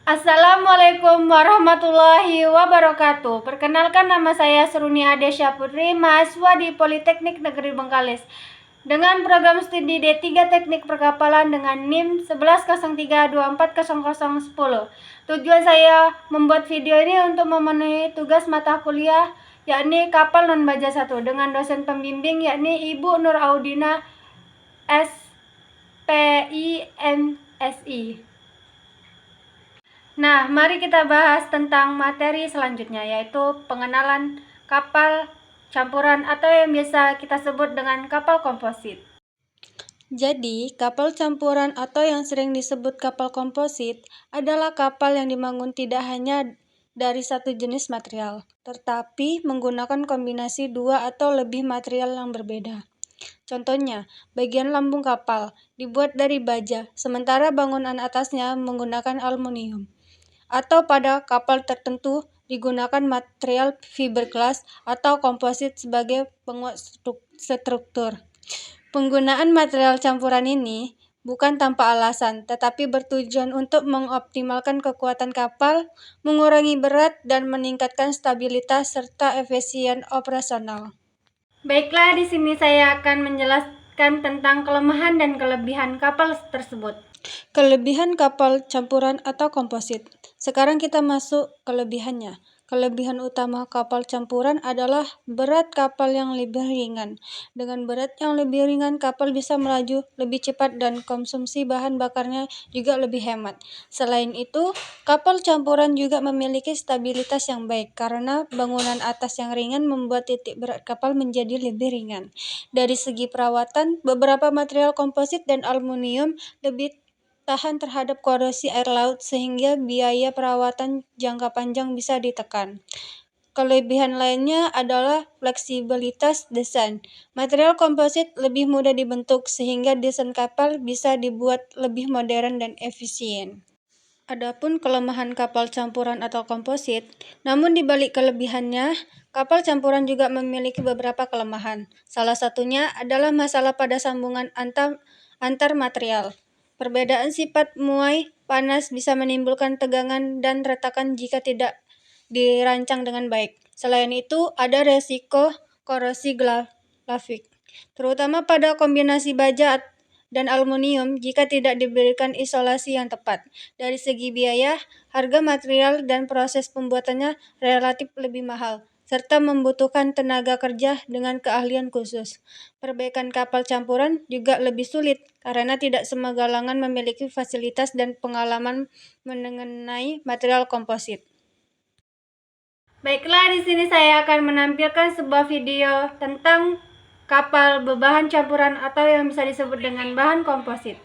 Assalamualaikum warahmatullahi wabarakatuh. Perkenalkan, nama saya Seruni Adesya Putri, mahasiswa di Politeknik Negeri Bengkalis dengan program studi D3 Teknik Perkapalan dengan NIM 1103240010. Tujuan saya membuat video ini untuk memenuhi tugas mata kuliah yakni Kapal Non Baja 1 dengan dosen pembimbing yakni Ibu Nur Audina SPIMSI. Nah, mari kita bahas tentang materi selanjutnya, yaitu pengenalan kapal campuran atau yang biasa kita sebut dengan kapal komposit. Jadi, kapal campuran atau yang sering disebut kapal komposit adalah kapal yang dibangun tidak hanya dari satu jenis material, tetapi menggunakan kombinasi dua atau lebih material yang berbeda. Contohnya, bagian lambung kapal dibuat dari baja, sementara bangunan atasnya menggunakan aluminium. Atau pada kapal tertentu digunakan material fiberglass atau komposit sebagai penguat struktur. Penggunaan material campuran ini bukan tanpa alasan, tetapi bertujuan untuk mengoptimalkan kekuatan kapal, mengurangi berat, dan meningkatkan stabilitas serta efisien operasional. Baiklah, di sini saya akan menjelaskan tentang kelemahan dan kelebihan kapal tersebut. Kelebihan kapal campuran atau komposit. Sekarang kita masuk kelebihannya. Kelebihan utama kapal campuran adalah berat kapal yang lebih ringan. Dengan berat yang lebih ringan, kapal bisa melaju lebih cepat dan konsumsi bahan bakarnya juga lebih hemat. Selain itu, kapal campuran juga memiliki stabilitas yang baik karena bangunan atas yang ringan membuat titik berat kapal menjadi lebih ringan. Dari segi perawatan, beberapa material komposit dan aluminium lebih tahan terhadap korosi air laut sehingga biaya perawatan jangka panjang bisa ditekan. Kelebihan lainnya adalah fleksibilitas desain. Material komposit lebih mudah dibentuk sehingga desain kapal bisa dibuat lebih modern dan efisien. Adapun kelemahan kapal campuran atau komposit, namun di balik kelebihannya, kapal campuran juga memiliki beberapa kelemahan. Salah satunya adalah masalah pada sambungan antar material. Perbedaan sifat muai panas bisa menimbulkan tegangan dan retakan jika tidak dirancang dengan baik. Selain itu, ada resiko korosi grafik, terutama pada kombinasi baja dan aluminium jika tidak diberikan isolasi yang tepat. Dari segi biaya, harga material dan proses pembuatannya relatif lebih mahal, serta membutuhkan tenaga kerja dengan keahlian khusus. Perbaikan kapal campuran juga lebih sulit karena tidak semua galangan memiliki fasilitas dan pengalaman mengenai material komposit. Baiklah, di sini saya akan menampilkan sebuah video tentang kapal berbahan campuran atau yang bisa disebut dengan bahan komposit.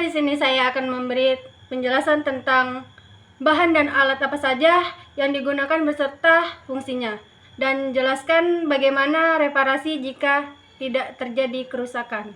Maka di sini saya akan memberi penjelasan tentang bahan dan alat apa saja yang digunakan beserta fungsinya, dan jelaskan bagaimana reparasi jika tidak terjadi kerusakan.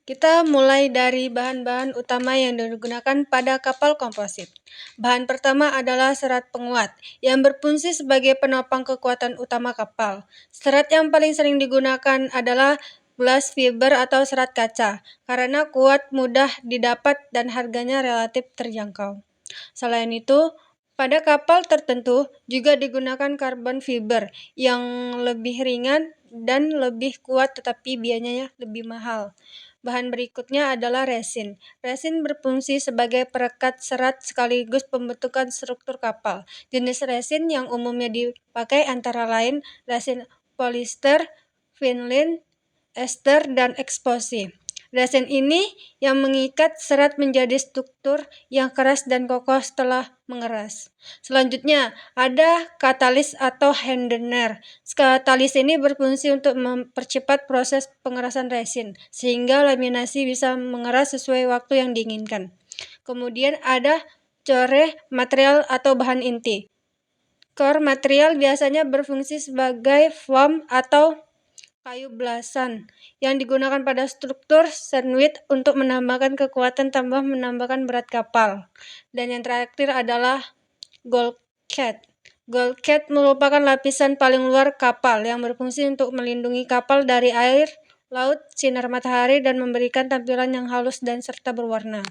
Kita mulai dari bahan-bahan utama yang digunakan pada kapal komposit. Bahan pertama adalah serat penguat yang berfungsi sebagai penopang kekuatan utama kapal. Serat yang paling sering digunakan adalah glass fiber atau serat kaca karena kuat, mudah didapat, dan harganya relatif terjangkau. Selain itu, pada kapal tertentu juga digunakan carbon fiber yang lebih ringan dan lebih kuat tetapi biayanya lebih mahal. Bahan berikutnya adalah resin. Resin berfungsi sebagai perekat serat sekaligus pembentukan struktur kapal. Jenis resin yang umumnya dipakai antara lain resin polyester, vinylin, ester, dan eksplosi. Resin ini yang mengikat serat menjadi struktur yang keras dan kokoh setelah mengeras. Selanjutnya, ada katalis atau hardener. Katalis ini berfungsi untuk mempercepat proses pengerasan resin, sehingga laminasi bisa mengeras sesuai waktu yang diinginkan. Kemudian ada core material atau bahan inti. Core material biasanya berfungsi sebagai foam atau kayu belasan yang digunakan pada struktur sandwich untuk menambahkan kekuatan tambah menambahkan berat kapal. Dan yang terakhir adalah bulkhead. Bulkhead merupakan lapisan paling luar kapal yang berfungsi untuk melindungi kapal dari air, laut, sinar matahari, dan memberikan tampilan yang halus dan serta berwarna.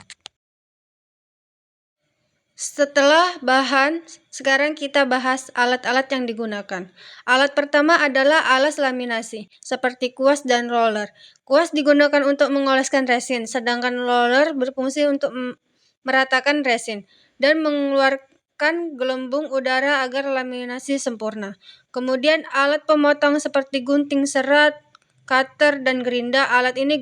Setelah bahan, sekarang kita bahas alat-alat yang digunakan. Alat pertama adalah alas laminasi, seperti kuas dan roller. Kuas digunakan untuk mengoleskan resin, sedangkan roller berfungsi untuk meratakan resin dan mengeluarkan gelembung udara agar laminasi sempurna. Kemudian alat pemotong seperti gunting serat, cutter, dan gerinda. Alat ini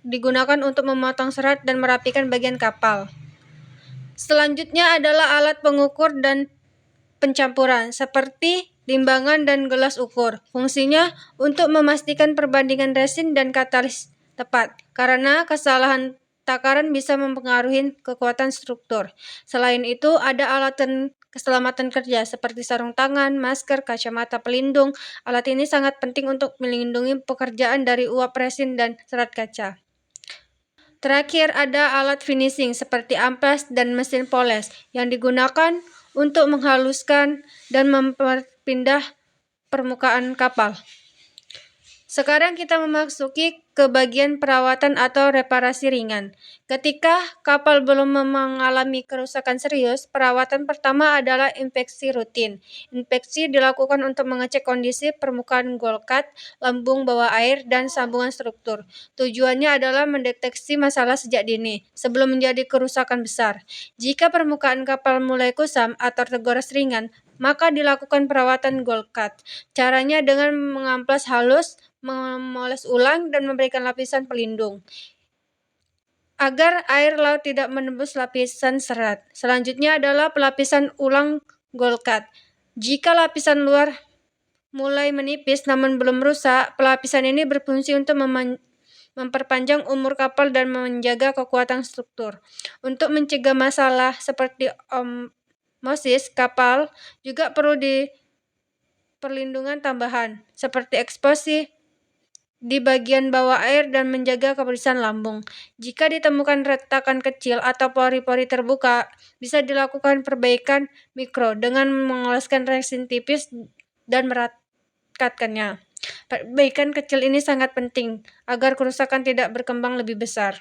digunakan untuk memotong serat dan merapikan bagian kapal. Selanjutnya adalah alat pengukur dan pencampuran, seperti timbangan dan gelas ukur. Fungsinya untuk memastikan perbandingan resin dan katalis tepat, karena kesalahan takaran bisa mempengaruhi kekuatan struktur. Selain itu, ada alat keselamatan kerja seperti sarung tangan, masker, kacamata pelindung. Alat ini sangat penting untuk melindungi pekerjaan dari uap resin dan serat kaca. Terakhir ada alat finishing seperti amplas dan mesin poles yang digunakan untuk menghaluskan dan memperpindah permukaan kapal. Sekarang kita memasuki ke bagian perawatan atau reparasi ringan. Ketika kapal belum mengalami kerusakan serius, perawatan pertama adalah inspeksi rutin. Inspeksi dilakukan untuk mengecek kondisi permukaan gulkat, lambung bawah air, dan sambungan struktur. Tujuannya adalah mendeteksi masalah sejak dini, sebelum menjadi kerusakan besar. Jika permukaan kapal mulai kusam atau tergores ringan, maka dilakukan perawatan gulkat. Caranya dengan mengamplas halus, memoles ulang, dan memberikan lapisan pelindung agar air laut tidak menembus lapisan serat. Selanjutnya adalah pelapisan ulang gulkat. Jika lapisan luar mulai menipis namun belum rusak, pelapisan ini berfungsi untuk memperpanjang umur kapal dan menjaga kekuatan struktur. Untuk mencegah masalah seperti osmosis kapal, juga perlu perlindungan tambahan seperti eksplosi di bagian bawah air dan menjaga kebersihan lambung. Jika ditemukan retakan kecil atau pori-pori terbuka, bisa dilakukan perbaikan mikro dengan mengoleskan resin tipis dan merakatkannya. Perbaikan kecil ini sangat penting agar kerusakan tidak berkembang lebih besar.